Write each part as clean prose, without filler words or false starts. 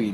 Dopey.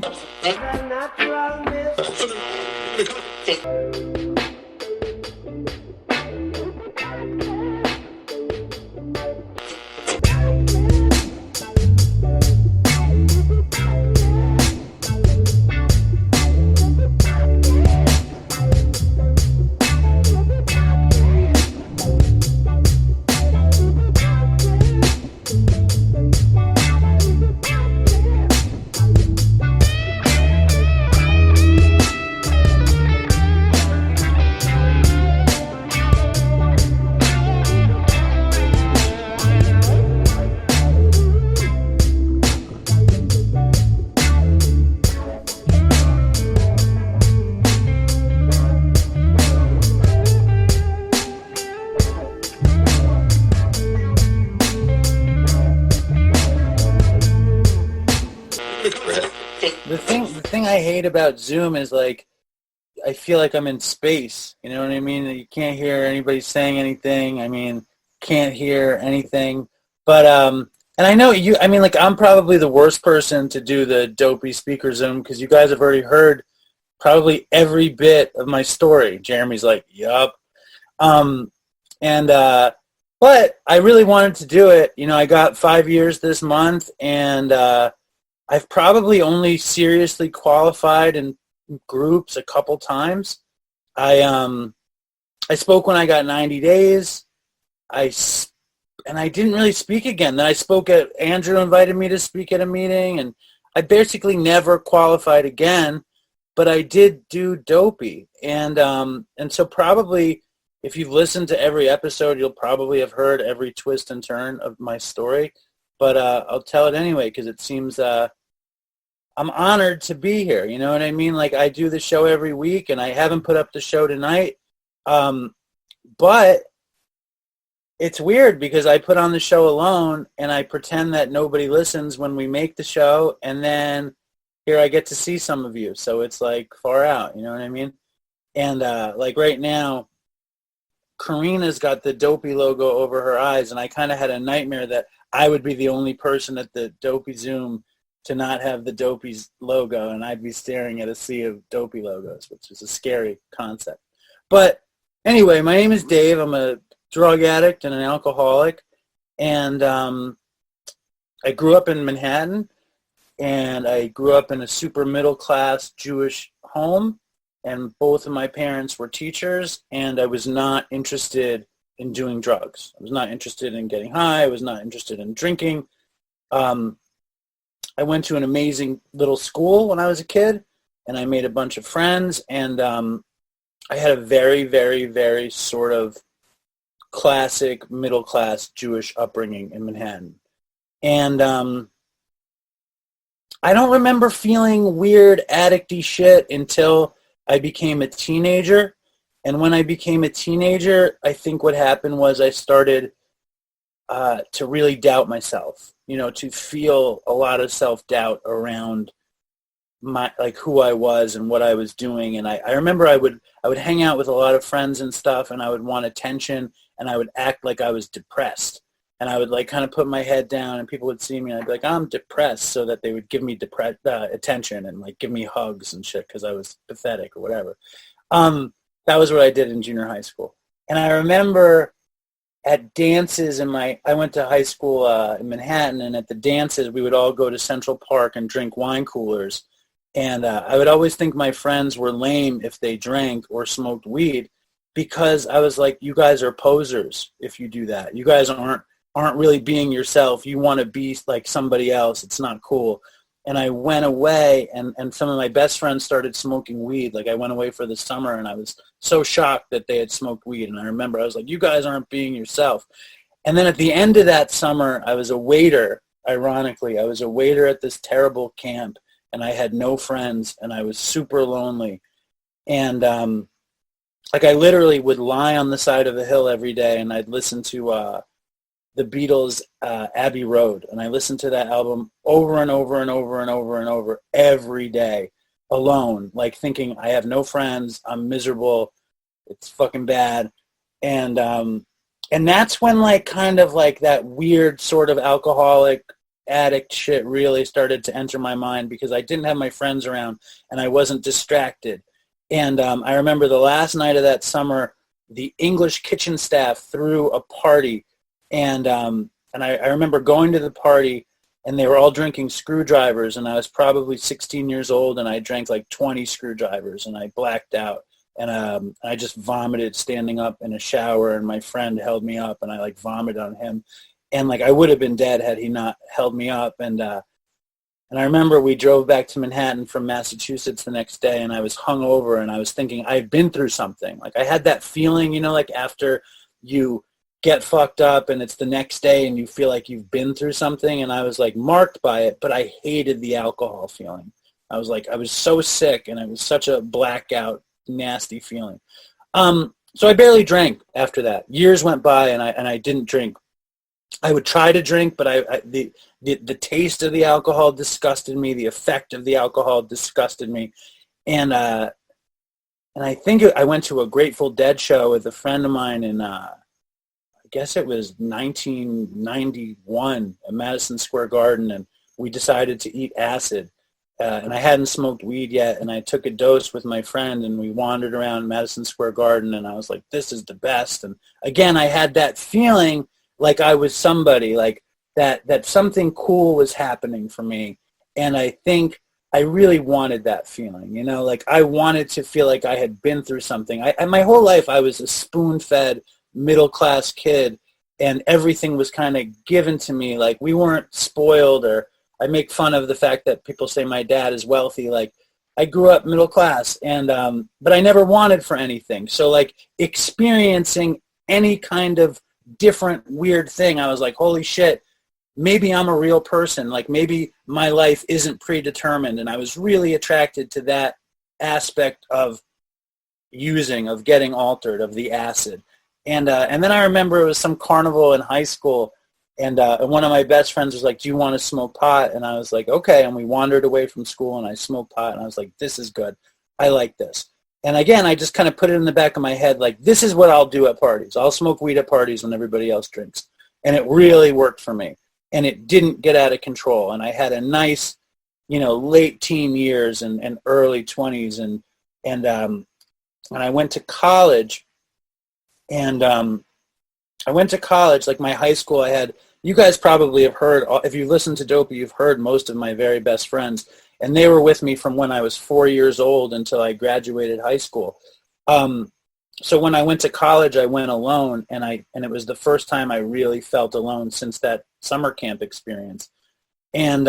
The thing I hate about Zoom is like I feel like I'm in space. You know what I mean? You can't hear anybody saying anything. I mean, can't hear anything. But and I know you. I mean, like I'm probably the worst person to do the Dopey speaker Zoom because you guys have already heard probably every bit of my story. Jeremy's like, yup. But I really wanted to do it. You know, I got 5 years this month, and I've probably only seriously qualified in groups a couple times. I spoke when I got 90 days. And I didn't really speak again. Then I spoke at, Andrew invited me to speak at a meeting, and I basically never qualified again, but I did do Dopey. And so probably if you've listened to every episode, you'll probably have heard every twist and turn of my story, but I'll tell it anyway because it seems I'm honored to be here. You know what I mean? Like I do the show every week, and I haven't put up the show tonight, but it's weird because I put on the show alone and I pretend that nobody listens when we make the show, and then here I get to see some of you. So it's like far out, you know what I mean? And like right now, Karina's got the Dopey logo over her eyes, and I kind of had a nightmare that I would be the only person at the Dopey Zoom to not have the Dopey's logo, and I'd be staring at a sea of Dopey logos, which is a scary concept. But anyway, my name is Dave. I'm a drug addict and an alcoholic, and I grew up in Manhattan, and I grew up in a super middle-class Jewish home, and both of my parents were teachers, and I was not interested in doing drugs. I was not interested in getting high. I was not interested in drinking. I went to an amazing little school when I was a kid, and I made a bunch of friends, and I had a very, very, very sort of classic middle-class Jewish upbringing in Manhattan. And I don't remember feeling weird addict-y shit until I became a teenager. And when I became a teenager, I think what happened was I started to really doubt myself, you know, to feel a lot of self-doubt around my, like who I was and what I was doing. And I remember I would hang out with a lot of friends and stuff, and I would want attention, and I would act like I was depressed. And I would like kind of put my head down, and people would see me, and I'd be like, I'm depressed, so that they would give me attention and like give me hugs and shit because I was pathetic or whatever. That was what I did in junior high school. And I remember at dances I went to high school in Manhattan, and at the dances we would all go to Central Park and drink wine coolers. And I would always think my friends were lame if they drank or smoked weed, because I was like, you guys are posers if you do that. You guys aren't really being yourself. You want to be like somebody else. It's not cool. And I went away, and some of my best friends started smoking weed. Like I went away for the summer, and I was so shocked that they had smoked weed. And I remember I was like, you guys aren't being yourself. And then at the end of that summer, I was a waiter. Ironically, I was a waiter at this terrible camp, and I had no friends, and I was super lonely. And like I literally would lie on the side of a hill every day, and I'd listen to the Beatles' Abbey Road, and I listened to that album over and over and over and over and over every day, alone, like thinking I have no friends, I'm miserable, it's fucking bad. And that's when like kind of like that weird sort of alcoholic addict shit really started to enter my mind because I didn't have my friends around and I wasn't distracted. And I remember the last night of that summer, the English kitchen staff threw a party, and I remember going to the party, and they were all drinking screwdrivers, and I was probably 16 years old, and I drank like 20 screwdrivers, and I blacked out, and I just vomited standing up in a shower, and my friend held me up, and I like vomited on him, and like I would have been dead had he not held me up, and I remember we drove back to Manhattan from Massachusetts the next day, and I was hungover, and I was thinking I've been through something. Like I had that feeling, you know, like after you get fucked up and it's the next day and you feel like you've been through something, and I was like marked by it, but I hated the alcohol feeling. I was so sick, and it was such a blackout, nasty feeling. So I barely drank after that. Years went by, and I didn't drink. I would try to drink, but the taste of the alcohol disgusted me. The effect of the alcohol disgusted me, and I think I went to a Grateful Dead show with a friend of mine in I guess it was 1991 at Madison Square Garden, and we decided to eat acid. And I hadn't smoked weed yet, and I took a dose with my friend, and we wandered around Madison Square Garden, and I was like, this is the best. And again, I had that feeling like I was somebody, like that something cool was happening for me. And I think I really wanted that feeling, you know, like I wanted to feel like I had been through something. My whole life I was a spoon-fed middle-class kid, and everything was kind of given to me. Like we weren't spoiled, or I make fun of the fact that people say my dad is wealthy. Like I grew up middle class, and but I never wanted for anything. So like experiencing any kind of different weird thing, I was like, holy shit, maybe I'm a real person. Like maybe my life isn't predetermined. And I was really attracted to that aspect of of getting altered, of the acid. And then I remember it was some carnival in high school, and one of my best friends was like, do you want to smoke pot? And I was like, okay. And we wandered away from school, and I smoked pot, and I was like, this is good. I like this. And again, I just kind of put it in the back of my head, like, this is what I'll do at parties. I'll smoke weed at parties when everybody else drinks. And it really worked for me. And it didn't get out of control. And I had a nice, you know, late teen years and early 20s. And I went to college. And I went to college, like my high school, you guys probably have heard, if you listen to Dopey, you've heard most of my very best friends. And they were with me from when I was 4 years old until I graduated high school. So when I went to college, I went alone, and it was the first time I really felt alone since that summer camp experience. And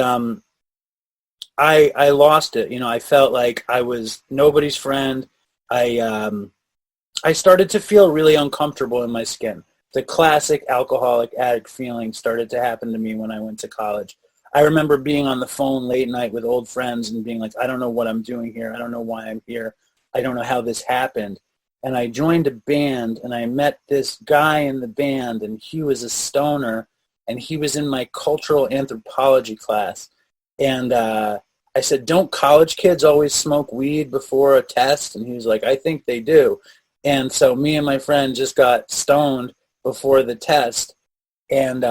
I lost it. You know, I felt like I was nobody's friend. I started to feel really uncomfortable in my skin. The classic alcoholic addict feeling started to happen to me when I went to college. I remember being on the phone late night with old friends and being like, I don't know what I'm doing here. I don't know why I'm here. I don't know how this happened. And I joined a band, and I met this guy in the band, and he was a stoner, and he was in my cultural anthropology class. And I said, don't college kids always smoke weed before a test? And he was like, I think they do. And so me and my friend just got stoned before the test. And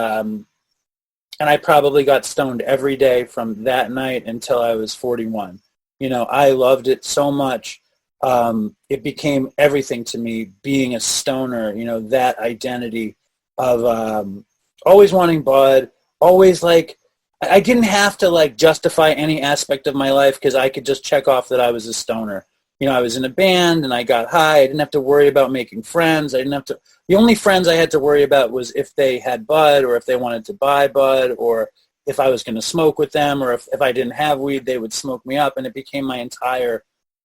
I probably got stoned every day from that night until I was 41. You know, I loved it so much. It became everything to me, being a stoner, you know, that identity of always wanting bud, always like, I didn't have to like justify any aspect of my life because I could just check off that I was a stoner. You know, I was in a band and I got high. I didn't have to worry about making friends. The only friends I had to worry about was if they had bud, or if they wanted to buy bud, or if I was going to smoke with them, or if I didn't have weed, they would smoke me up. And it became my entire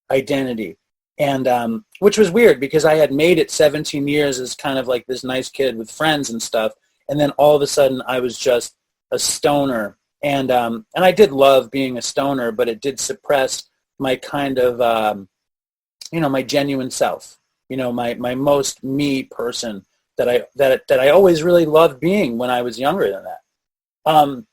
identity. And which was weird because I had made it 17 years as kind of like this nice kid with friends and stuff. And then all of a sudden I was just a stoner. And I did love being a stoner, but it did suppress my kind of, you know, my genuine self, you know, my most me person that I always really loved being when I was younger than that.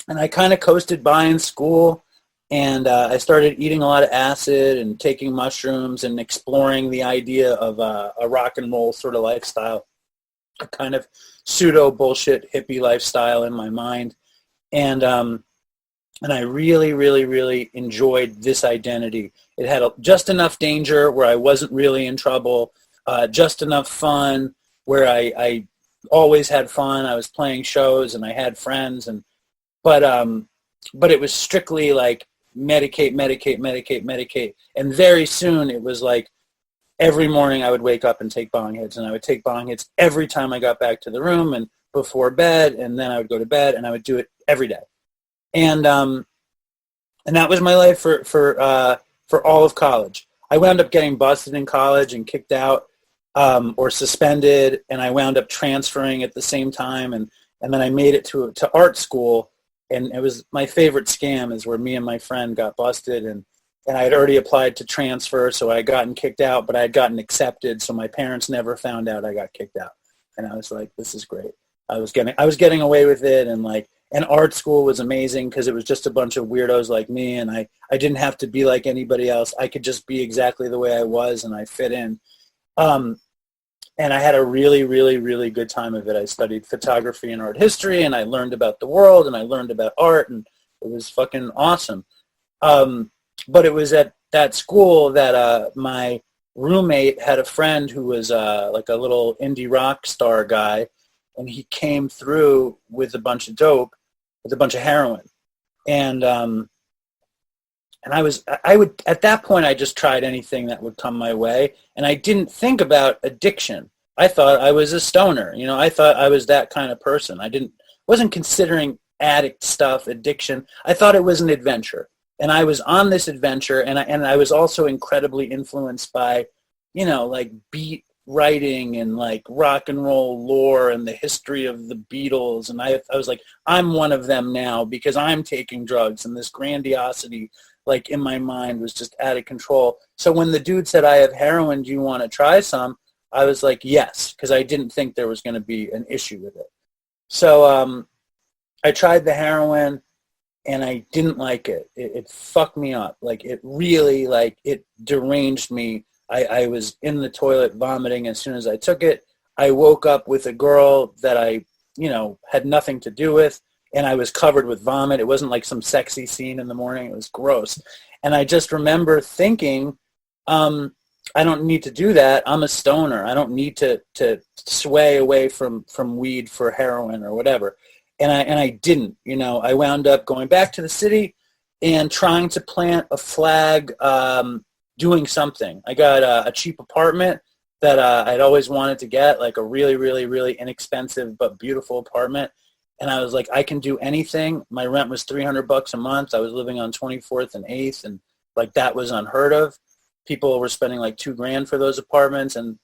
And I kind of coasted by in school, and I started eating a lot of acid and taking mushrooms and exploring the idea of a rock and roll sort of lifestyle, a kind of pseudo bullshit hippie lifestyle in my mind. And I really, really, really enjoyed this identity. It had just enough danger where I wasn't really in trouble, just enough fun where I always had fun. I was playing shows and I had friends, but it was strictly like medicate, medicate, medicate, medicate. And very soon it was like every morning I would wake up and take bong hits, and I would take bong hits every time I got back to the room and before bed, and then I would go to bed, and I would do it every day. And that was my life for all of college. I wound up getting busted in college and kicked out or suspended, and I wound up transferring at the same time, and then I made it to art school, and it was my favorite scam is where me and my friend got busted, and I had already applied to transfer, so I had gotten kicked out, but I had gotten accepted, so my parents never found out I got kicked out, and I was like, this is great. I was getting away with it, and art school was amazing because it was just a bunch of weirdos like me, and I didn't have to be like anybody else. I could just be exactly the way I was, and I fit in. And I had a really, really, really good time of it. I studied photography and art history, and I learned about the world, and I learned about art, and it was fucking awesome. But it was at that school that my roommate had a friend who was like a little indie rock star guy, and he came through with a bunch of dope, with a bunch of heroin. And I would, at that point, I just tried anything that would come my way, and I didn't think about addiction. I thought I was a stoner. You know, I thought I was that kind of person. Wasn't considering addict stuff, addiction. I thought it was an adventure. And I was on this adventure, and I was also incredibly influenced by, you know, like beat writing and like rock and roll lore and the history of the Beatles. And I was like, I'm one of them now because I'm taking drugs, and this grandiosity like in my mind was just out of control. So when the dude said, I have heroin, do you want to try some? I was like, yes, because I didn't think there was going to be an issue with it. So I tried the heroin, and I didn't like it. It fucked me up. Like, it really, like, it deranged me. I was in the toilet vomiting as soon as I took it. I woke up with a girl that I, you know, had nothing to do with, and I was covered with vomit. It wasn't like some sexy scene in the morning. It was gross. And I just remember thinking, I don't need to do that. I'm a stoner. I don't need to sway away from weed for heroin or whatever. And I didn't, you know. I wound up going back to the city and trying to plant a flag, doing something. I got a cheap apartment that I'd always wanted to get, like a really, really, really inexpensive but beautiful apartment. And I was like, I can do anything. My rent was $300 a month. I was living on 24th and 8th, and like that was unheard of. People were spending like $2,000 for those apartments, and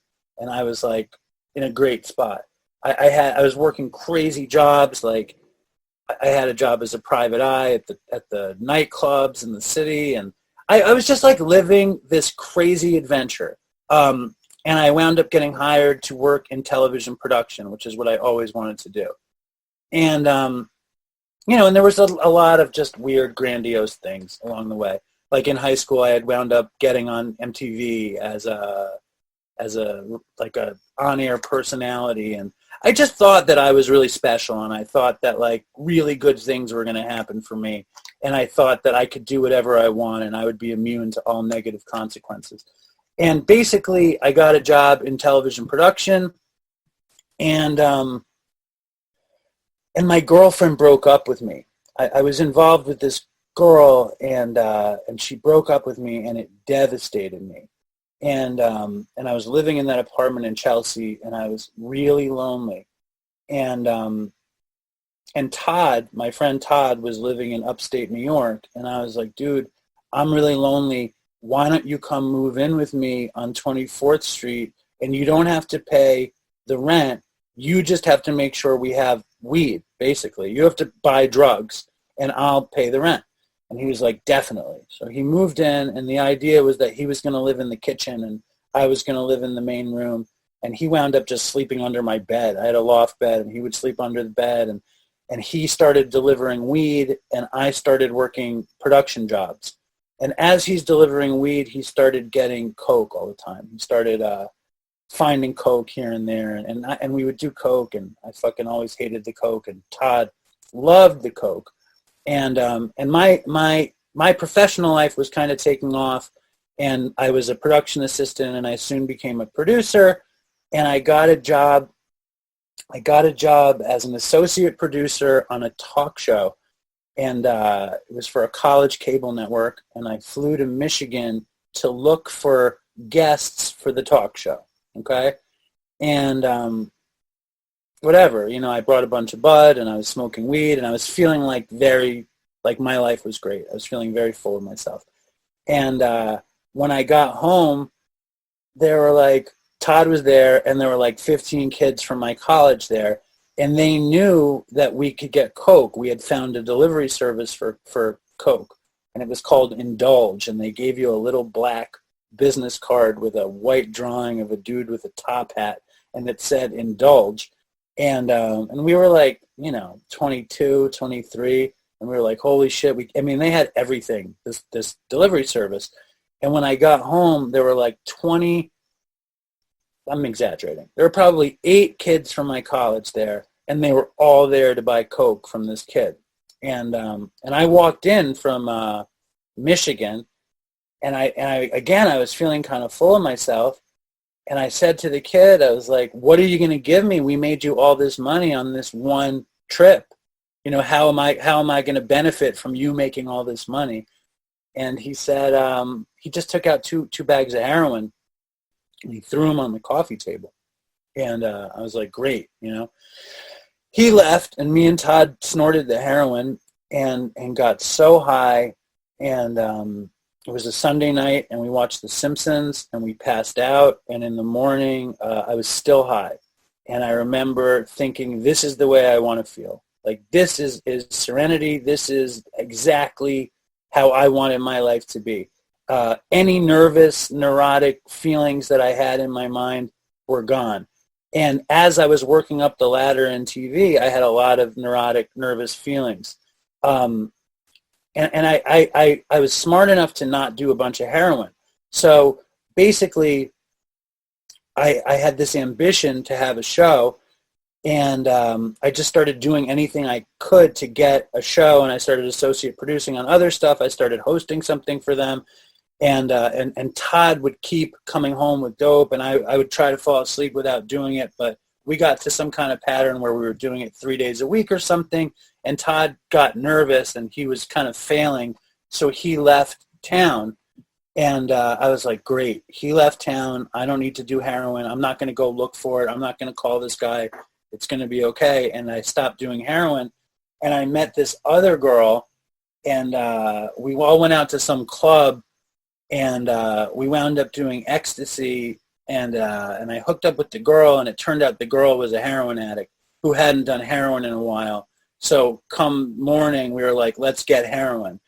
I was like in a great spot. I was working crazy jobs. Like, I had a job as a private eye at the nightclubs in the city, and I was just like living this crazy adventure. And I wound up getting hired to work in television production, which is what I always wanted to do. And you know, and there was a lot of just weird, grandiose things along the way. Like in high school, I had wound up getting on MTV as a like a on-air personality, and I just thought that I was really special, and I thought that like really good things were going to happen for me, and I thought that I could do whatever I want, and I would be immune to all negative consequences. And basically, I got a job in television production, and my girlfriend broke up with me. I was involved with this girl, and she broke up with me, and it devastated me. And I was living in that apartment in Chelsea, and I was really lonely. And Todd, my friend Todd, was living in upstate New York, and I was like, dude, I'm really lonely. Why don't you come move in with me on 24th Street, and you don't have to pay the rent. You just have to make sure we have weed, basically. You have to buy drugs, and I'll pay the rent. And he was like, definitely. So he moved in, and the idea was that he was going to live in the kitchen, and I was going to live in the main room. And he wound up just sleeping under my bed. I had a loft bed, and he would sleep under the bed. And he started delivering weed, and I started working production jobs. And as he's delivering weed, he started getting coke all the time. He started finding coke here and there, and we would do coke, and I fucking always hated the coke. And Todd loved the coke. And my professional life was kind of taking off, and I was a production assistant, and I soon became a producer, and I got a job as an associate producer on a talk show, and it was for a college cable network, and I flew to Michigan to look for guests for the talk show, okay? And whatever, I brought a bunch of bud, and I was smoking weed, and I was feeling like my life was great. I was feeling very full of myself. And when I got home, Todd was there, and there were 15 kids from my college there, and they knew that we could get coke. We had found a delivery service for coke, and it was called Indulge, and they gave you a little black business card with a white drawing of a dude with a top hat, and it said Indulge. And we were 22, 23, and we were like, holy shit. They had everything, this delivery service. And when I got home, there were 20, I'm exaggerating. There were probably 8 kids from my college there, and they were all there to buy coke from this kid. And I walked in from Michigan, and I was feeling kind of full of myself. And I said to the kid, I was like, what are you going to give me? We made you all this money on this one trip. How am I going to benefit from you making all this money? And he said, he just took out two bags of heroin, and he threw them on the coffee table. And I was like, great, He left, and me and Todd snorted the heroin and got so high. And it was a Sunday night, and we watched The Simpsons, and we passed out. And in the morning, I was still high. And I remember thinking, this is the way I want to feel. This is serenity. This is exactly how I wanted my life to be. Any nervous, neurotic feelings that I had in my mind were gone. And as I was working up the ladder in TV, I had a lot of neurotic, nervous feelings. And I was smart enough to not do a bunch of heroin. So basically, I had this ambition to have a show, and I just started doing anything I could to get a show, and I started associate producing on other stuff. I started hosting something for them, and Todd would keep coming home with dope, and I would try to fall asleep without doing it, but we got to some kind of pattern where we were doing it 3 days a week or something, and Todd got nervous, and he was kind of failing, so he left town. And I was like, great, he left town. I don't need to do heroin. I'm not going to go look for it. I'm not going to call this guy. It's going to be okay. And I stopped doing heroin. And I met this other girl, and we all went out to some club, and we wound up doing ecstasy. And I hooked up with the girl, and it turned out the girl was a heroin addict who hadn't done heroin in a while. So come morning, we were like, let's get heroin.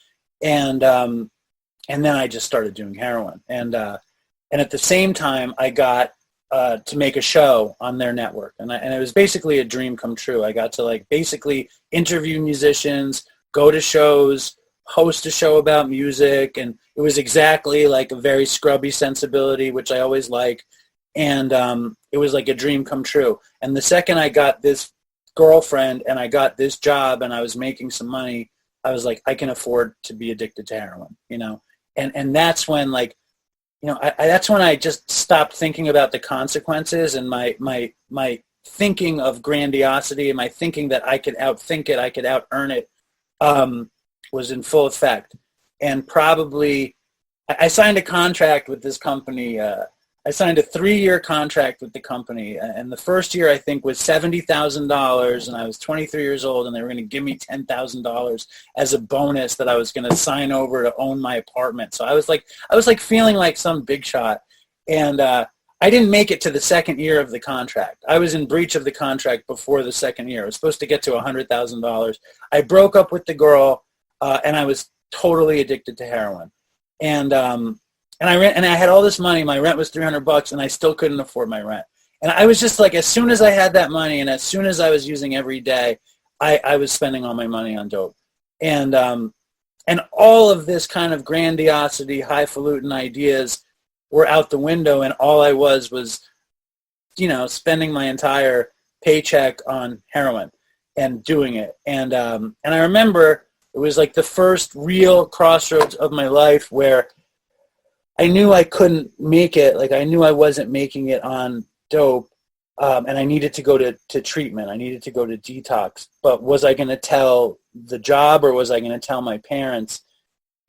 And then I just started doing heroin. And at the same time, I got to make a show on their network. And it was basically a dream come true. I got to basically interview musicians, go to shows, host a show about music. And it was exactly a very scrubby sensibility, which I always like. And it was like a dream come true. And the second I got this girlfriend and I got this job and I was making some money, I was like, I can afford to be addicted to heroin, And that's when that's when I just stopped thinking about the consequences, and my thinking of grandiosity and my thinking that I could outthink it, I could out-earn it, was in full effect. And probably I signed a contract with this company. I signed a 3-year contract with the company, and the first year I think was $70,000, and I was 23 years old, and they were going to give me $10,000 as a bonus that I was going to sign over to own my apartment. So I was feeling like some big shot, and I didn't make it to the second year of the contract. I was in breach of the contract before the second year. I was supposed to get to $100,000. I broke up with the girl, and I was totally addicted to heroin, and I had all this money. My rent was $300, and I still couldn't afford my rent. And I was just as soon as I had that money, and as soon as I was using every day, I was spending all my money on dope. And all of this kind of grandiosity, highfalutin ideas were out the window, and all I was spending my entire paycheck on heroin. and doing it. And I remember it was like the first real crossroads of my life where I knew I couldn't make it. Like, I knew I wasn't making it on dope, and I needed to go to treatment. I needed to go to detox. But was I going to tell the job, or was I going to tell my parents?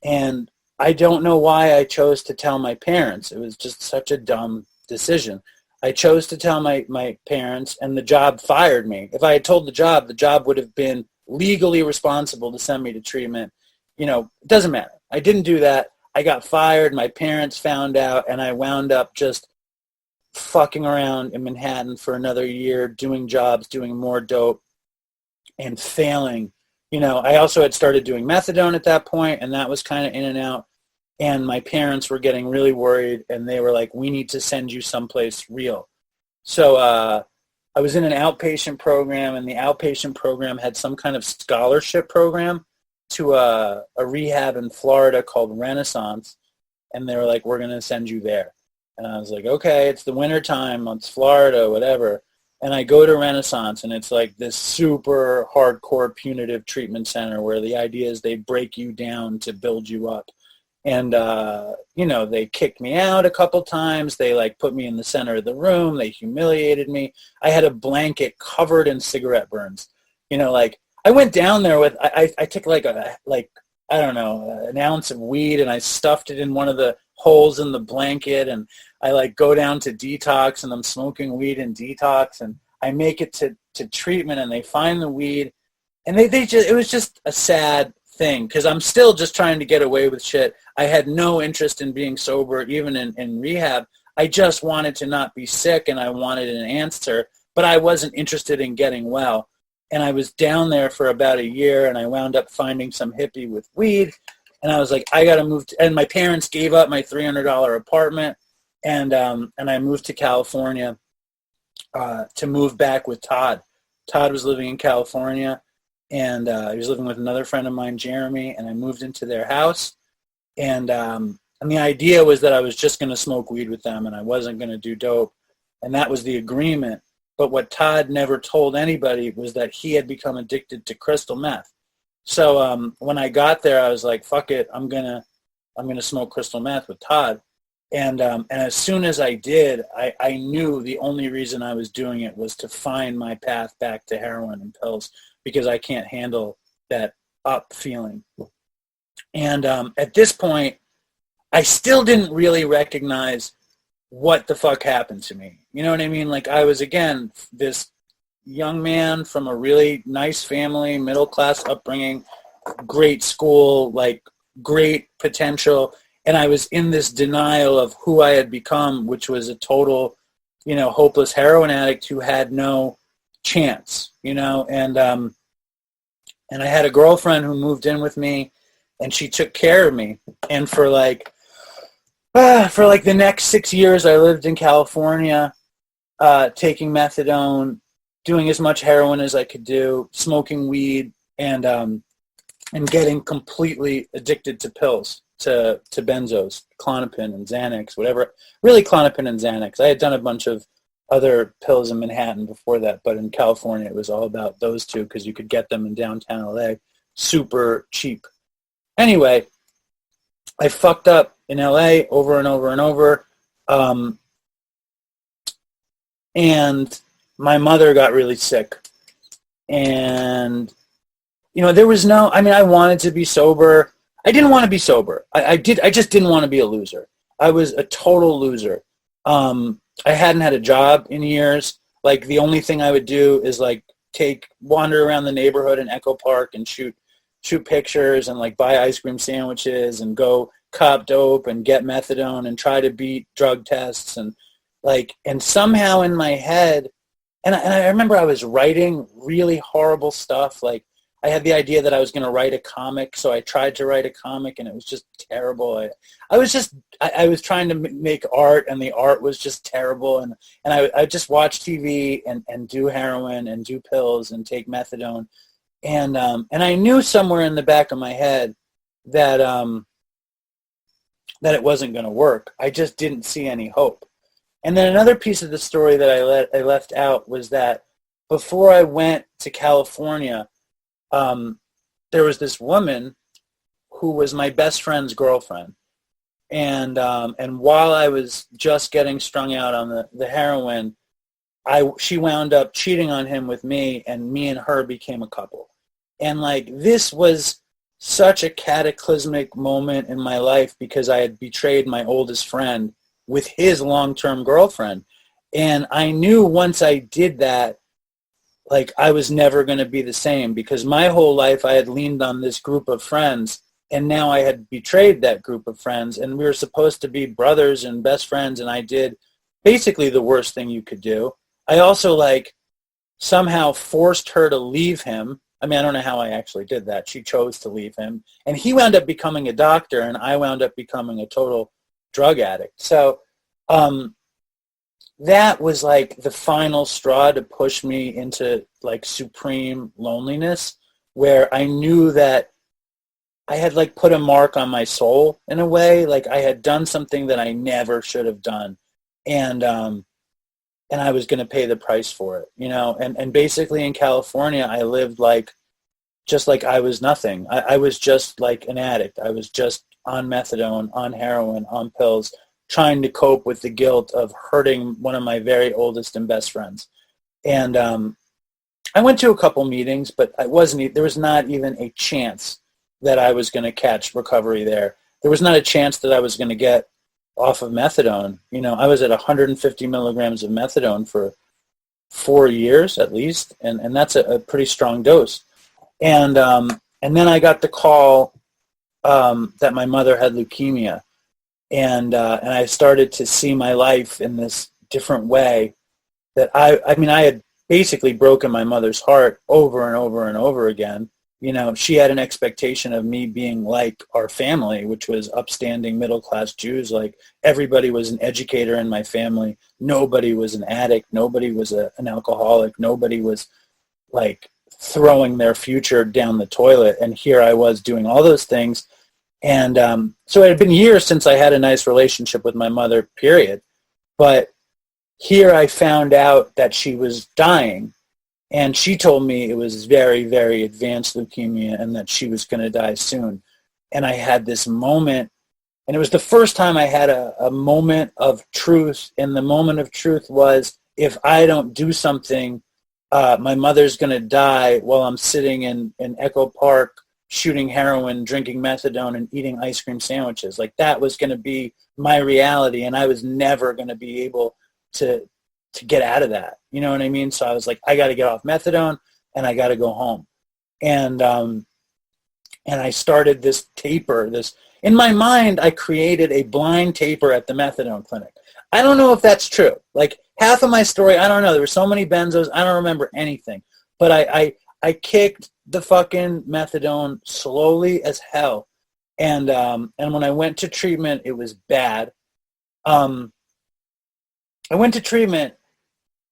And I don't know why I chose to tell my parents. It was just such a dumb decision. I chose to tell my parents, and the job fired me. If I had told the job would have been legally responsible to send me to treatment. You know, it doesn't matter. I didn't do that. I got fired. My parents found out, and I wound up just fucking around in Manhattan for another year, doing jobs, doing more dope, and failing. You know, I also had started doing methadone at that point, and that was kind of in and out. And my parents were getting really worried, and they were like, we need to send you someplace real. So I was in an outpatient program, and the outpatient program had some kind of scholarship program to a rehab in Florida called Renaissance. And they were like, we're going to send you there. And I was like, okay, it's the winter time, it's Florida, whatever. And I go to Renaissance, and it's like this super hardcore punitive treatment center where the idea is they break you down to build you up. And, you know, they kicked me out a couple times. They, like, put me in the center of the room. They humiliated me. I had a blanket covered in cigarette burns. You know, like, I went down there with, I took, like, I don't know, an ounce of weed, and I stuffed it in one of the holes in the blanket. And I, like, go down to detox, and I'm smoking weed in detox. And I make it to treatment, and they find the weed. And they just, it was just a sad thing, because I'm still just trying to get away with shit. I had no interest in being sober, even in rehab. I just wanted to not be sick, and I wanted an answer, but I wasn't interested in getting well. And I was down there for about a year, and I wound up finding some hippie with weed, and I was like, I got to move. And my parents gave up my $300 apartment, and I moved to California to move back with Todd. Todd was living in California, and he was living with another friend of mine, Jeremy, and I moved into their house. And the idea was that I was just going to smoke weed with them, and I wasn't going to do dope. And that was the agreement. But what Todd never told anybody was that he had become addicted to crystal meth. So when I got there, I was like, fuck it, I'm gonna smoke crystal meth with Todd. And as soon as I did, I knew the only reason I was doing it was to find my path back to heroin and pills, because I can't handle that up feeling. And at this point, I still didn't really recognize what the fuck happened to me. You know what I mean? Like, I was, again, this young man from a really nice family, middle-class upbringing, great school, like, great potential. And I was in this denial of who I had become, which was a total, you know, hopeless heroin addict who had no chance, you know. And I had a girlfriend who moved in with me, and she took care of me. And for like the next 6 years, I lived in California, taking methadone, doing as much heroin as I could do, smoking weed, and getting completely addicted to pills, to benzos, Klonopin and Xanax, whatever. Really Klonopin and Xanax. I had done a bunch of other pills in Manhattan before that, but in California it was all about those two, because you could get them in downtown LA super cheap. Anyway, I fucked up in LA over and over and over. And my mother got really sick. And, you know, there was no, I mean, I wanted to be sober. I didn't want to be sober. I just didn't want to be a loser. I was a total loser. I hadn't had a job in years. Like, the only thing I would do is, like, wander around the neighborhood in Echo Park and shoot pictures and, like, buy ice cream sandwiches and go cop dope and get methadone and try to beat drug tests. And, like, and somehow in my head, and I remember I was writing really horrible stuff. Like, I had the idea that I was going to write a comic, so I tried to write a comic, and it was just terrible. I was trying to make art, and the art was just terrible. And I just watch TV and do heroin and do pills and take methadone. And I knew somewhere in the back of my head that it wasn't going to work. I just didn't see any hope. And then another piece of the story that I left out was that before I went to California, there was this woman who was my best friend's girlfriend. And while I was just getting strung out on the heroin, she wound up cheating on him with me, and me and her became a couple. And like, this was such a cataclysmic moment in my life because I had betrayed my oldest friend with his long-term girlfriend. And I knew once I did that, like, I was never going to be the same, because my whole life I had leaned on this group of friends, and now I had betrayed that group of friends, and we were supposed to be brothers and best friends, and I did basically the worst thing you could do. I also, like, somehow forced her to leave him. I mean, I don't know how I actually did that. She chose to leave him, and he wound up becoming a doctor, and I wound up becoming a total drug addict. So that was like the final straw to push me into like supreme loneliness, where I knew that I had like put a mark on my soul in a way. Like, I had done something that I never should have done. And I was going to pay the price for it, you know? And basically in California, I lived like, just like I was nothing. I was just like an addict. I was just on methadone, on heroin, on pills, trying to cope with the guilt of hurting one of my very oldest and best friends. And I went to a couple meetings, but there was not even a chance that I was going to catch recovery there. There was not a chance that I was going to get off of methadone. You know, I was at 150 milligrams of methadone for 4 years at least, and that's a pretty strong dose. And then I got the call that my mother had leukemia, and I started to see my life in this different way. That I mean, I had basically broken my mother's heart over and over and over again. You know, she had an expectation of me being like our family, which was upstanding middle-class Jews. Like, everybody was an educator in my family. Nobody was an addict. Nobody was an alcoholic. Nobody was, like, throwing their future down the toilet. And here I was doing all those things. And so it had been years since I had a nice relationship with my mother, period. But here I found out that she was dying. And she told me it was very, very advanced leukemia and that she was going to die soon. And I had this moment, and it was the first time I had a moment of truth. And the moment of truth was, if I don't do something, my mother's going to die while I'm sitting in Echo Park shooting heroin, drinking methadone, and eating ice cream sandwiches. Like, that was going to be my reality, and I was never going to be able to get out of that. You know what I mean? So I was like, I got to get off methadone, and I got to go home. And I started this taper. In my mind, I created a blind taper at the methadone clinic. I don't know if that's true. Like, half of my story, I don't know. There were so many benzos, I don't remember anything. But I kicked the fucking methadone slowly as hell. And when I went to treatment, it was bad. I went to treatment.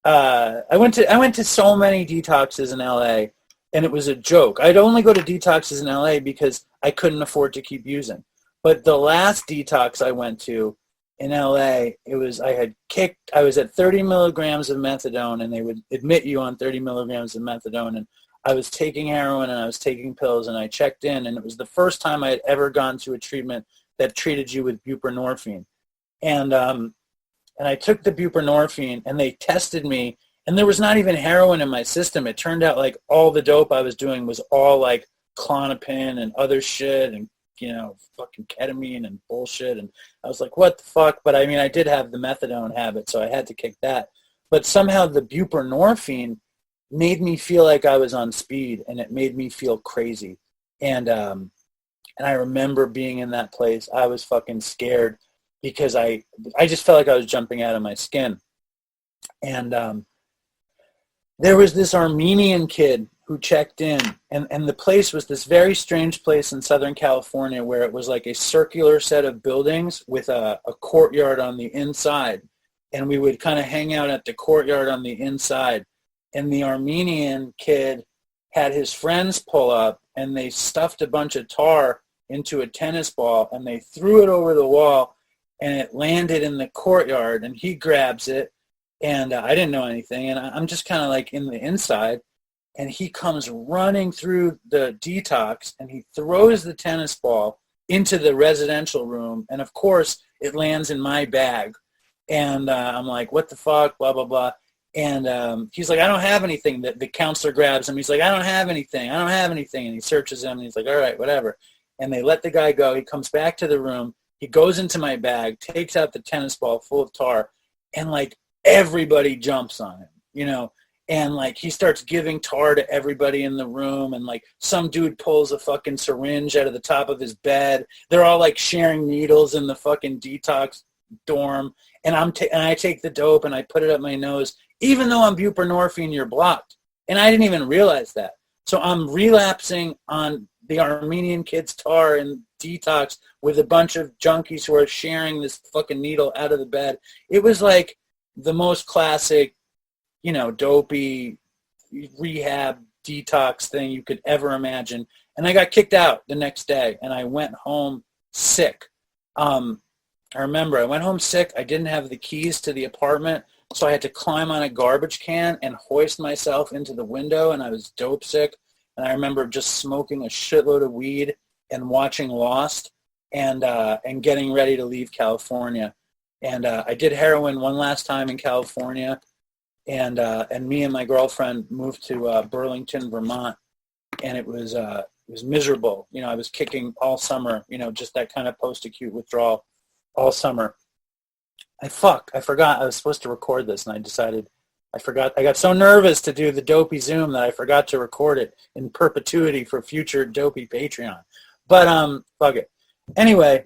I went to so many detoxes in LA, and it was a joke. I'd only go to detoxes in LA because I couldn't afford to keep using. But the last detox I went to in LA, I was at 30 milligrams of methadone, and they would admit you on 30 milligrams of methadone, and I was taking heroin and I was taking pills, and I checked in, and it was the first time I had ever gone to a treatment that treated you with buprenorphine. And I took the buprenorphine, and they tested me, and there was not even heroin in my system. It turned out like all the dope I was doing was all like Klonopin and other shit, and, you know, fucking ketamine and bullshit. And I was like, what the fuck? But I mean, I did have the methadone habit, so I had to kick that. But somehow the buprenorphine made me feel like I was on speed, and it made me feel crazy. And I remember being in that place. I was fucking scared because I just felt like I was jumping out of my skin. And there was this Armenian kid who checked in, and the place was this very strange place in Southern California where it was like a circular set of buildings with a courtyard on the inside. And we would kind of hang out at the courtyard on the inside. And the Armenian kid had his friends pull up, and they stuffed a bunch of tar into a tennis ball, and they threw it over the wall, and it landed in the courtyard, and he grabs it, And I didn't know anything. And I'm just kind of like in the inside. And he comes running through the detox, and he throws the tennis ball into the residential room. And, of course, it lands in my bag. And I'm like, what the fuck, blah, blah, blah. And he's like, I don't have anything. The counselor grabs him. He's like, I don't have anything. I don't have anything. And he searches him, and he's like, all right, whatever. And they let the guy go. He comes back to the room. He goes into my bag, takes out the tennis ball full of tar, and, like, everybody jumps on him, you know. And, like, he starts giving tar to everybody in the room. And, like, some dude pulls a fucking syringe out of the top of his bed. They're all, like, sharing needles in the fucking detox dorm. And I take the dope and I put it up my nose. Even though I'm buprenorphine, you're blocked. And I didn't even realize that. So I'm relapsing on the Armenian kids' tar and detox with a bunch of junkies who are sharing this fucking needle out of the bed. It was like the most classic, you know, dopey rehab detox thing you could ever imagine. And I got kicked out the next day, and I went home sick. I remember I went home sick. I didn't have the keys to the apartment, so I had to climb on a garbage can and hoist myself into the window, and I was dope sick. And I remember just smoking a shitload of weed and watching Lost and getting ready to leave California. And I did heroin one last time in California. And me and my girlfriend moved to Burlington, Vermont, and it was miserable. You know, I was kicking all summer. You know, just that kind of post-acute withdrawal all summer. I forgot I was supposed to record this, and I decided I forgot. I got so nervous to do the Dopey Zoom that I forgot to record it in perpetuity for future Dopey Patreon. But fuck it. Anyway,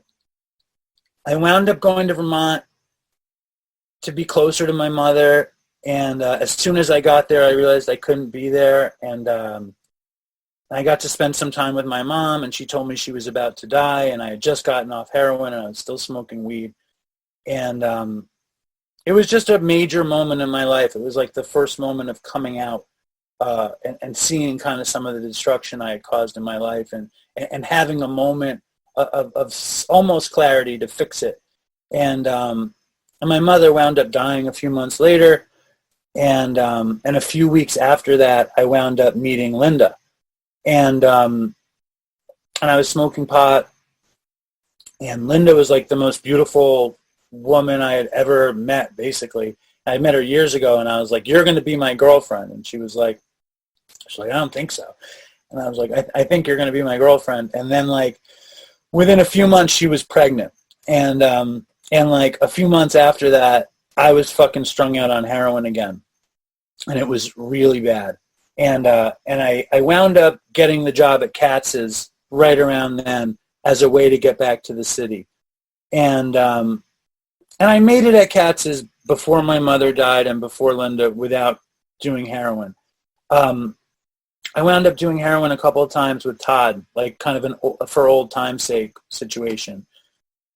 I wound up going to Vermont to be closer to my mother. And as soon as I got there, I realized I couldn't be there. And I got to spend some time with my mom, and she told me she was about to die. And I had just gotten off heroin, and I was still smoking weed. And it was just a major moment in my life. It was like the first moment of coming out and seeing kind of some of the destruction I had caused in my life, and having a moment of almost clarity to fix it. And my mother wound up dying a few months later. And a few weeks after that, I wound up meeting Linda, and I was smoking pot, and Linda was like the most beautiful woman I had ever met. Basically, I met her years ago, and I was like, "You're going to be my girlfriend," and she was like, "I don't think so," and I was like, "I think you're going to be my girlfriend." And then, like, within a few months, she was pregnant, and like a few months after that, I was fucking strung out on heroin again. And it was really bad. And I wound up getting the job at Katz's right around then as a way to get back to the city. And I made it at Katz's before my mother died and before Linda without doing heroin. I wound up doing heroin a couple of times with Todd, like kind of an for old time's sake situation.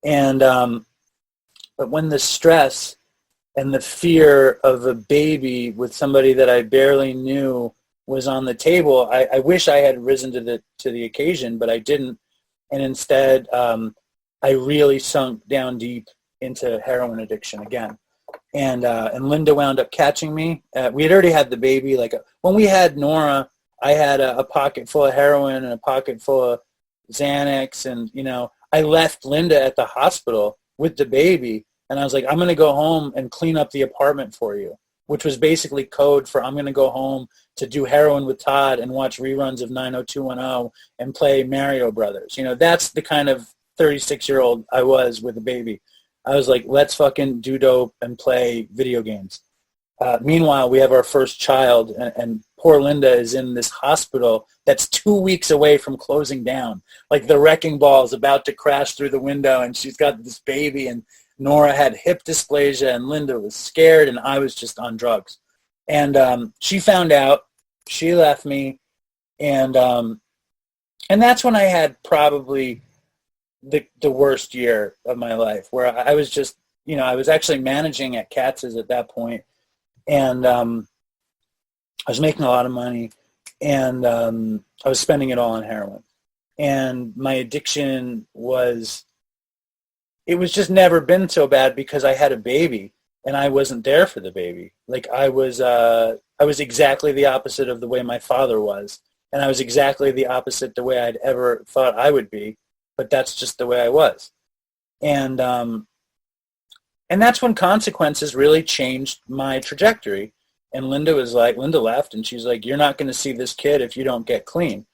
And but when the stress and the fear of a baby with somebody that I barely knew was on the table, I wish I had risen to the occasion, but I didn't. And instead, I really sunk down deep into heroin addiction again. And Linda wound up catching me. We had already had the baby. Like when we had Nora, I had a pocket full of heroin and a pocket full of Xanax. And, you know, I left Linda at the hospital with the baby. And I was like, I'm going to go home and clean up the apartment for you, which was basically code for I'm going to go home to do heroin with Todd and watch reruns of 90210 and play Mario Brothers. You know, that's the kind of 36-year-old I was with a baby. I was like, let's fucking do dope and play video games. Meanwhile, we have our first child, and poor Linda is in this hospital that's 2 weeks away from closing down. Like the wrecking ball is about to crash through the window, and she's got this baby, and Nora had hip dysplasia, and Linda was scared, and I was just on drugs. And she found out. She left me, and that's when I had probably the worst year of my life, where I was just, you know, I was actually managing at Katz's at that point, and I was making a lot of money, and I was spending it all on heroin. And my addiction was... it was just never been so bad because I had a baby. and I wasn't there for the baby. Like I was exactly the opposite of the way my father was, and I was exactly the opposite the way I'd ever thought I would be, but that's just the way I was. And that's when consequences really changed my trajectory. And Linda left, and she's like, you're not going to see this kid if you don't get clean.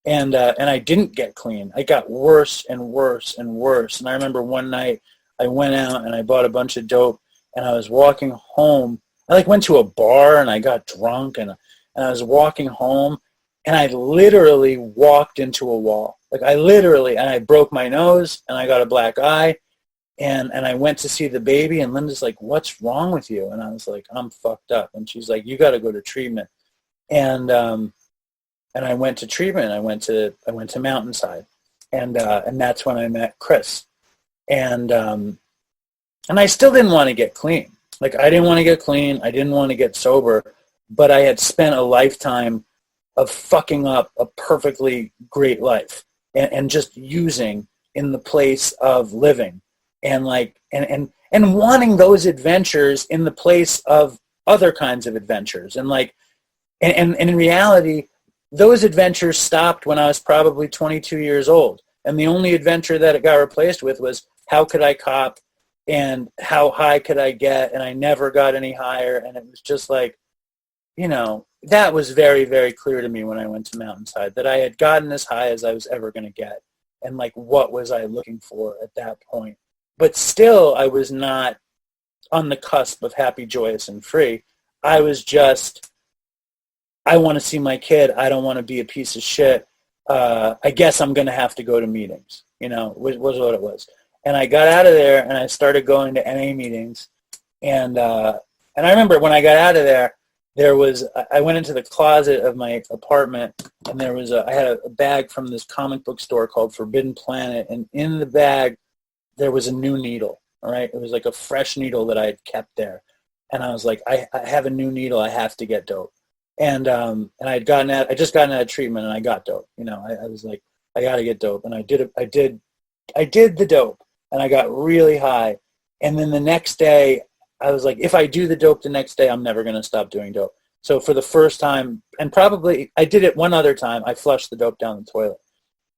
And I didn't get clean. I got worse and worse and worse. And I remember one night I went out and I bought a bunch of dope, and I was walking home. I went to a bar and I got drunk, and I was walking home, and I literally walked into a wall. And I broke my nose and I got a black eye. And I went to see the baby, and Linda's like, what's wrong with you? And I was like, I'm fucked up. And she's like, you got to go to treatment. And I went to treatment. I went to Mountainside, and that's when I met Chris. And I still didn't want to get clean. Like, I didn't want to get clean. I didn't want to get sober, but I had spent a lifetime of fucking up a perfectly great life and just using in the place of living. And wanting those adventures in the place of other kinds of adventures. And in reality, those adventures stopped when I was probably 22 years old. And the only adventure that it got replaced with was, how could I cop and how high could I get? And I never got any higher. And it was just like, that was very, very clear to me when I went to Mountainside, that I had gotten as high as I was ever going to get. And what was I looking for at that point? But still, I was not on the cusp of happy, joyous, and free. I was just, I want to see my kid. I don't want to be a piece of shit. I guess I'm going to have to go to meetings, was what it was. And I got out of there, and I started going to NA meetings. And I remember when I got out of there, I went into the closet of my apartment, and I had a bag from this comic book store called Forbidden Planet, and in the bag, there was a new needle, all right? It was like a fresh needle that I had kept there. And I was like, I have a new needle. I have to get dope. And I just gotten out of treatment, and I got dope. I was like, I got to get dope. And I did the dope, and I got really high. And then the next day, I was like, if I do the dope the next day, I'm never going to stop doing dope. So for the first time, and probably I did it one other time, I flushed the dope down the toilet.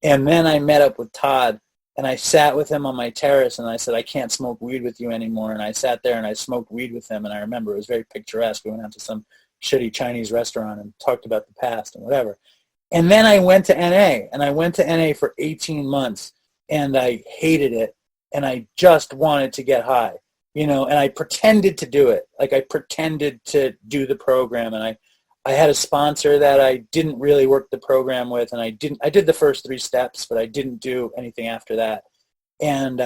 And then I met up with Todd, and I sat with him on my terrace, and I said, I can't smoke weed with you anymore. And I sat there and I smoked weed with him, and I remember it was very picturesque. We went out to some shitty Chinese restaurant and talked about the past and whatever. And then I went to NA, and I went to NA for 18 months, and I hated it, and I just wanted to get high, and I pretended to do it. Like, I pretended to do the program, and I had a sponsor that I didn't really work the program with, and I did the first 3 steps, but I didn't do anything after that. And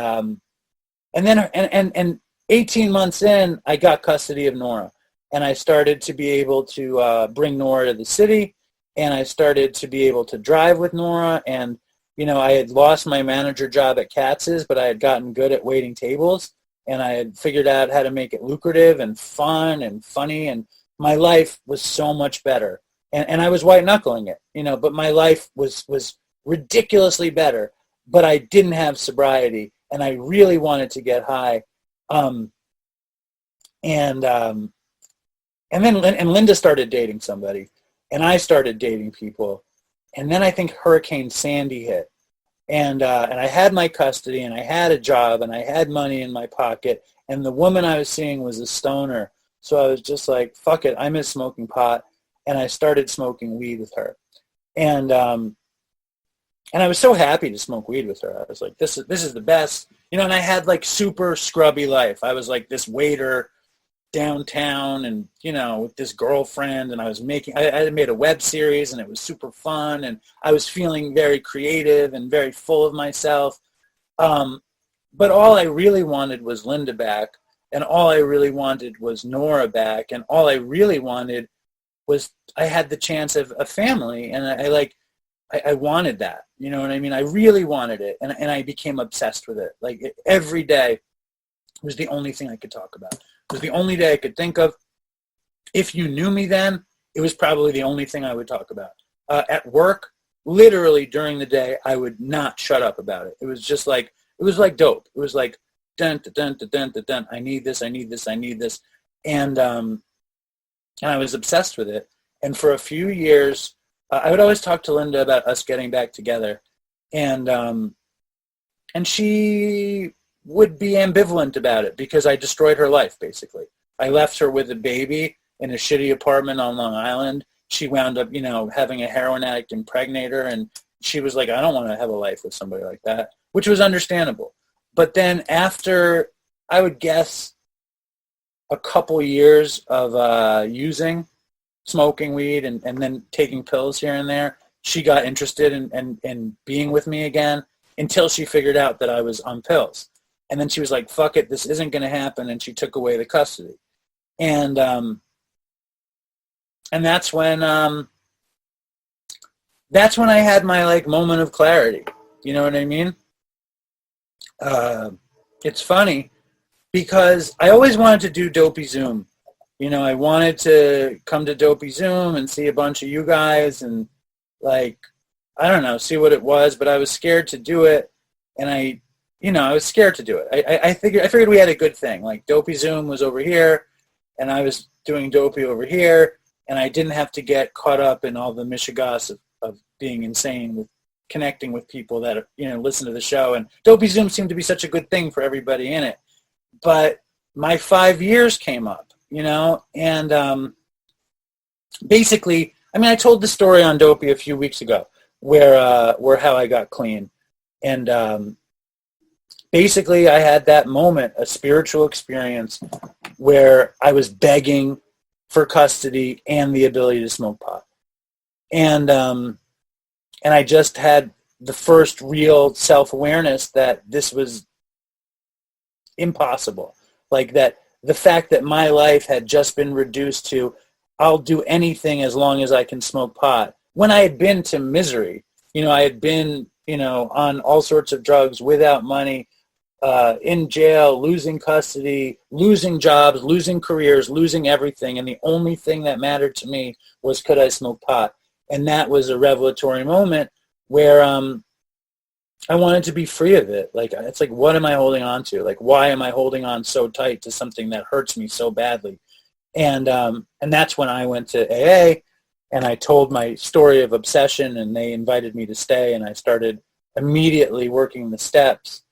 then 18 months in, I got custody of Nora, and I started to be able to bring Nora to the city, and I started to be able to drive with Nora. And I had lost my manager job at Katz's, but I had gotten good at waiting tables, and I had figured out how to make it lucrative and fun and funny, and my life was so much better. And I was white-knuckling it, but my life was ridiculously better, but I didn't have sobriety, and I really wanted to get high. And then Linda started dating somebody, and I started dating people. And then I think Hurricane Sandy hit. And I had my custody, and I had a job, and I had money in my pocket, and the woman I was seeing was a stoner. So I was just like, fuck it, I miss smoking pot, and I started smoking weed with her. And I was so happy to smoke weed with her. I was like, this is the best. And I had super scrubby life. I was like this waiter downtown, and with this girlfriend, and I had made a web series, and it was super fun, and I was feeling very creative and very full of myself. But all I really wanted was Linda back, and all I really wanted was Nora back, and all I really wanted was I had the chance of a family, and I wanted that. You know what I mean? I really wanted it, and I became obsessed with it. Every day was the only thing I could talk about. It was the only day I could think of. If you knew me then, it was probably the only thing I would talk about. At work, literally during the day, I would not shut up about it. It was just it was like dope. It was like dun, dun, dun, dun, dun, dun, dun. I need this, I need this, I need this. And I was obsessed with it. And for a few years, I would always talk to Linda about us getting back together. And she would be ambivalent about it because I destroyed her life, basically. I left her with a baby in a shitty apartment on Long Island. She wound up, having a heroin addict impregnate her, and she was like, I don't want to have a life with somebody like that, which was understandable. But then after, I would guess, a couple years of smoking weed and then taking pills here and there, she got interested in being with me again until she figured out that I was on pills. And then she was like, fuck it, this isn't going to happen, and she took away the custody. And that's when I had my moment of clarity. You know what I mean? It's funny because I always wanted to do Dopey Zoom. I wanted to come to Dopey Zoom and see a bunch of you guys and I don't know, see what it was, but I was scared to do it. And I was scared to do it. I figured we had a good thing. Dopey Zoom was over here and I was doing Dopey over here, and I didn't have to get caught up in all the mishigas of being insane with connecting with people that listen to the show. And Dopey Zoom seemed to be such a good thing for everybody in it. But my 5 years came up, and basically, I told the story on Dopey a few weeks ago where how I got clean. And basically, I had that moment, a spiritual experience where I was begging for custody and the ability to smoke pot. And I just had the first real self-awareness that this was impossible. That the fact that my life had just been reduced to, I'll do anything as long as I can smoke pot. When I had been to misery, I had been, on all sorts of drugs, without money, in jail, losing custody, losing jobs, losing careers, losing everything. And the only thing that mattered to me was, could I smoke pot? And that was a revelatory moment where I wanted to be free of it. It's what am I holding on to? Why am I holding on so tight to something that hurts me so badly? And that's when I went to AA, and I told my story of obsession, and they invited me to stay, and I started immediately working the steps.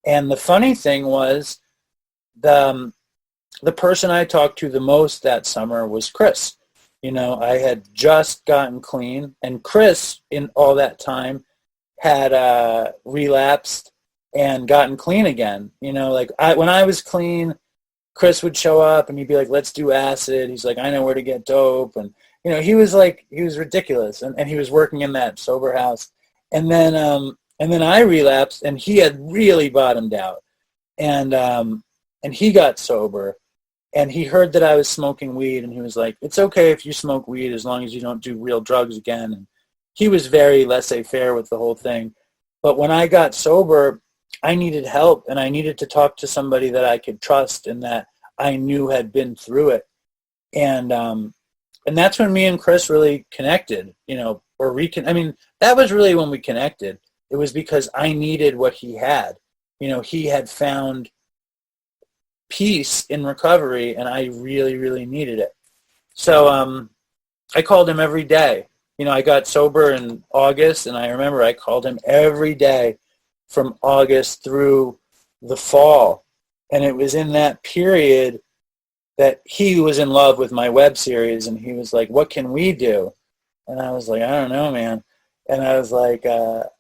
And the funny thing was, the person I talked to the most that summer was Chris. I had just gotten clean, and Chris, in all that time, had relapsed and gotten clean again. When I was clean, Chris would show up and he'd be like, let's do acid. He's like, I know where to get dope. And, he was ridiculous. And he was working in that sober house. And then I relapsed, and he had really bottomed out. And he got sober, and he heard that I was smoking weed, and he was like, it's okay if you smoke weed as long as you don't do real drugs again. And he was very laissez-faire with the whole thing. But when I got sober, I needed help, and I needed to talk to somebody that I could trust and that I knew had been through it. And that's when me and Chris really connected, that was really when we connected. It was because I needed what he had. He had found peace in recovery, and I really, really needed it. So I called him every day. I got sober in August, and I remember I called him every day from August through the fall. And it was in that period that he was in love with my web series, and he was like, what can we do? And I was like, I don't know, man. And I was like, well,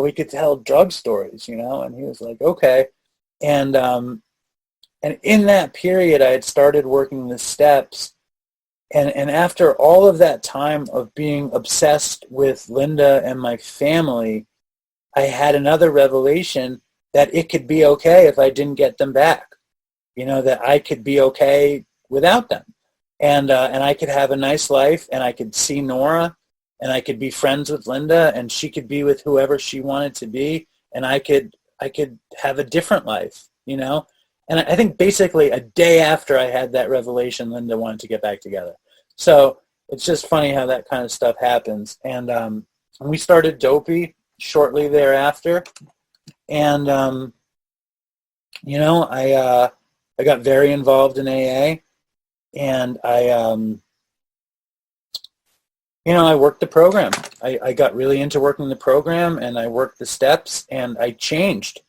we could tell drug stories, And he was like, okay. And in that period, I had started working the steps. And after all of that time of being obsessed with Linda and my family, I had another revelation that it could be okay if I didn't get them back. That I could be okay without them. And I could have a nice life, and I could see Nora, and I could be friends with Linda, and she could be with whoever she wanted to be, and I could have a different life, And I think basically a day after I had that revelation, Linda wanted to get back together. So it's just funny how that kind of stuff happens. And we started Dopey shortly thereafter. And you know, I got very involved in AA, and I worked the program. I got really into working the program, and I worked the steps, and I changed.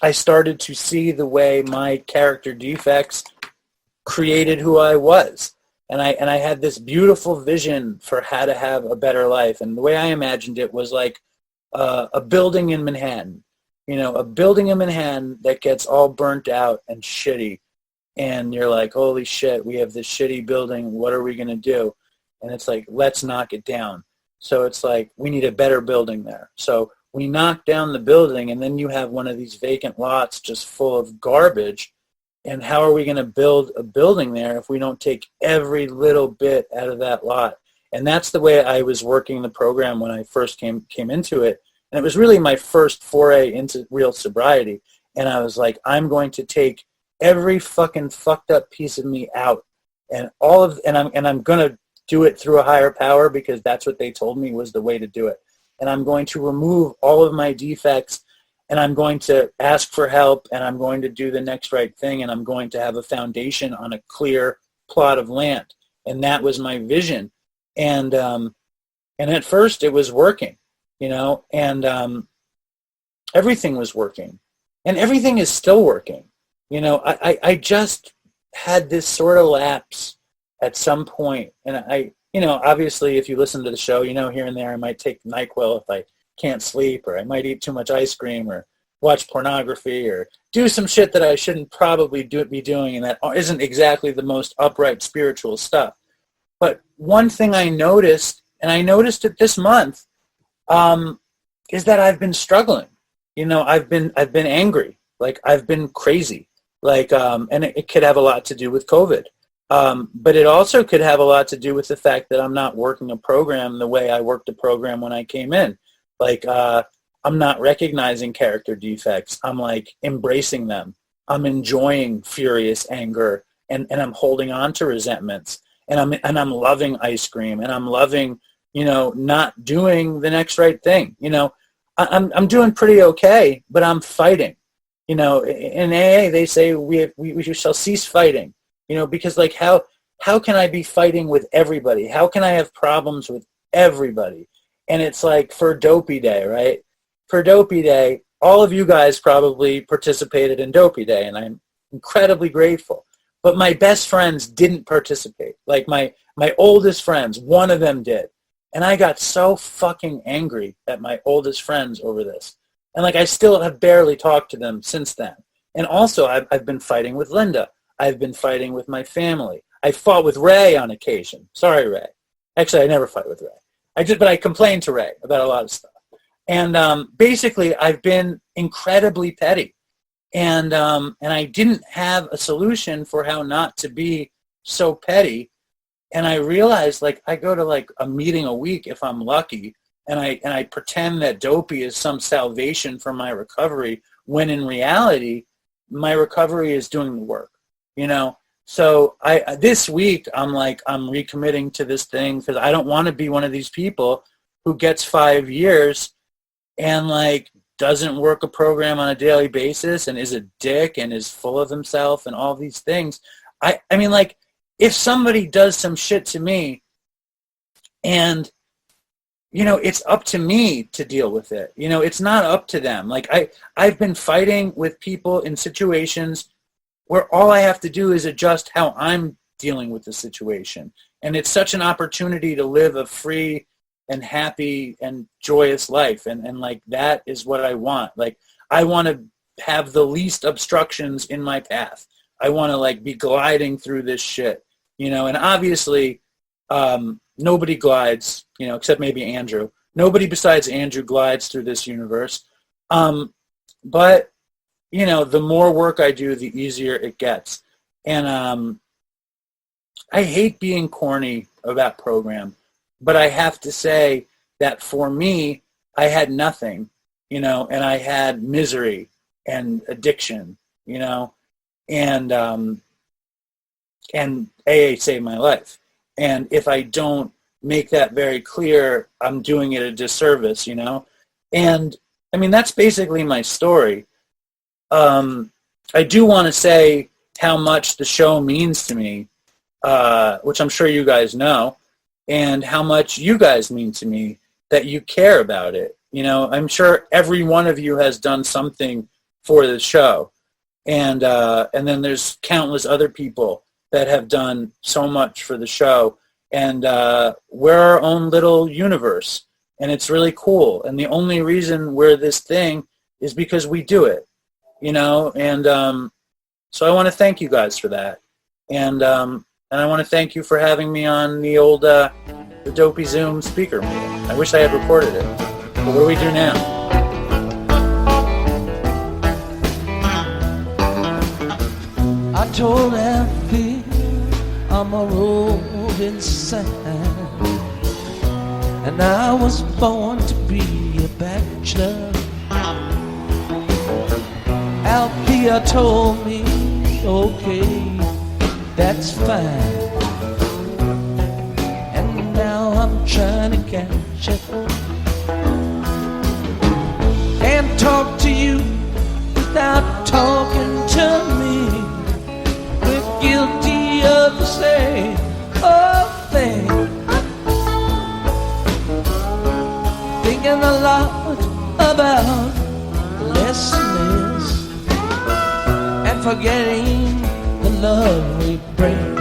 I started to see the way my character defects created who I was. And I had this beautiful vision for how to have a better life. And the way I imagined it was like a building in Manhattan. A building in Manhattan that gets all burnt out and shitty. And you're like, holy shit, we have this shitty building. What are we going to do? And it's like, let's knock it down. So it's like, we need a better building there. So we knock down the building, and then you have one of these vacant lots just full of garbage. And how are we going to build a building there if we don't take every little bit out of that lot? And that's the way I was working the program when I first came into it. And it was really my first foray into real sobriety. And I was like, I'm going to take every fucking fucked up piece of me out, and I'm going to do it through a higher power, because that's what they told me was the way to do it. And I'm going to remove all of my defects, and I'm going to ask for help, and I'm going to do the next right thing, and I'm going to have a foundation on a clear plot of land. And that was my vision. And at first it was working, and everything was working, and everything is still working. I just had this sort of lapse at some point, and obviously if you listen to the show, here and there I might take NyQuil if I can't sleep, or I might eat too much ice cream, or watch pornography, or do some shit that I shouldn't probably be doing, and that isn't exactly the most upright spiritual stuff. But one thing I noticed, and I noticed it this month, is that I've been struggling. I've been angry, like I've been crazy, like, and it could have a lot to do with COVID. But it also could have a lot to do with the fact that I'm not working a program the way I worked a program when I came in. Like, I'm not recognizing character defects. I'm like embracing them. I'm enjoying furious anger, and I'm holding on to resentments, and I'm loving ice cream, and I'm loving, not doing the next right thing. I'm doing pretty okay, but I'm fighting. In AA they say we shall cease fighting. Because like how can I be fighting with everybody? How can I have problems with everybody? And it's like for Dopey Day, right? For Dopey Day, all of you guys probably participated in Dopey Day, and I'm incredibly grateful. But my best friends didn't participate. Like my oldest friends, one of them did. And I got so fucking angry at my oldest friends over this. And like I still have barely talked to them since then. And also I've been fighting with Linda. I've been fighting with my family. I fought with Ray on occasion. Sorry, Ray. Actually, I never fight with Ray. But I complained to Ray about a lot of stuff. And basically, I've been incredibly petty. And I didn't have a solution for how not to be so petty. And I realized, like, I go to like a meeting a week if I'm lucky, and I pretend that Dopey is some salvation for my recovery, when in reality, my recovery is doing the work. So this week I'm recommitting to this thing, because I don't want to be one of these people who gets 5 years and like doesn't work a program on a daily basis and is a dick and is full of himself and all these things. I mean, like, if somebody does some shit to me, and it's up to me to deal with it. It's not up to them. Like I've been fighting with people in situations where all I have to do is adjust how I'm dealing with the situation. And it's such an opportunity to live a free and happy and joyous life. And like, that is what I want. Like, I want to have the least obstructions in my path. I want to like be gliding through this shit, and obviously nobody glides, except maybe Andrew. Nobody besides Andrew glides through this universe. But the more work I do, the easier it gets. And I hate being corny about program, but I have to say that for me, I had nothing, and I had misery and addiction, and AA saved my life. And if I don't make that very clear, I'm doing it a disservice, And I mean, that's basically my story. I do want to say how much the show means to me, which I'm sure you guys know, and how much you guys mean to me, that you care about it. You know, I'm sure every one of you has done something for the show. And then there's countless other people that have done so much for the show. And we're our own little universe. And it's really cool. And the only reason we're this thing is because we do it, you know. And so I want to thank you guys for that. And I want to thank you for having me on the old the Dopey Zoom speaker meeting. I wish I had recorded it. But what do we do now? I told Althea I'm a rolling sand, and I was born to be a bachelor. Althea told me, okay, that's fine. And now I'm trying to catch it. Can't talk to you without talking to me. We're guilty of the same thing. Thinking a lot about lessons and forgetting the love we bring.